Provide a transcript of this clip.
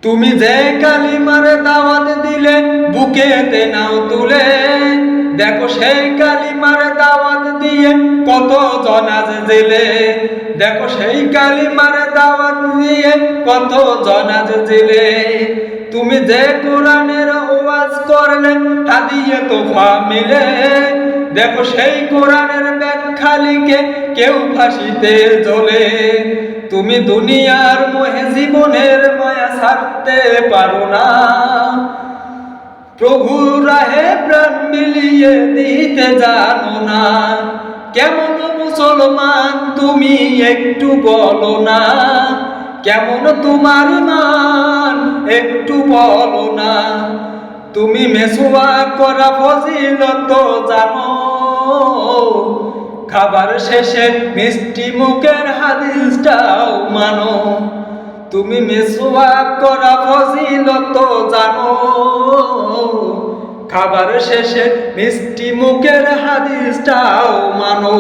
তুমি যে কালিমার দাওয়াত দিলে বুকেতে নাও তুলে, দেখো সেই কালিমার দাওয়াত দিয়ে কত জন আজ জেলে। দেখো সেই কালিমার দাওয়াত দিয়ে কত জন আজ জেলে। তুমি যে কোরআনের ওয়াজ করলে হাদিয়ে তোফা মিলে, দেখো সেই কোরআনের ব্যাখ্যা লিখে কেউ ফাঁসিতে জ্বলে। তুমি দুনিয়ার মোহে জীবনের মায়া ছাড়তে পারো না, প্রভু রাহে প্রাণ মিলিয়ে দিতে জানো না। কেমন মুসলমান তুমি একটু বলো না, কেমন তোমার মান একটু বলো না। তুমি মেসওয়াক করা ফজিলত জানো, খাবার শেষে মিষ্টি মুখের হাদিসটাও মানো। তুমি মেসওয়াক করা ফজিলত জানো, খাবার শেষে মিষ্টি মুখের হাদিসটাও মানো।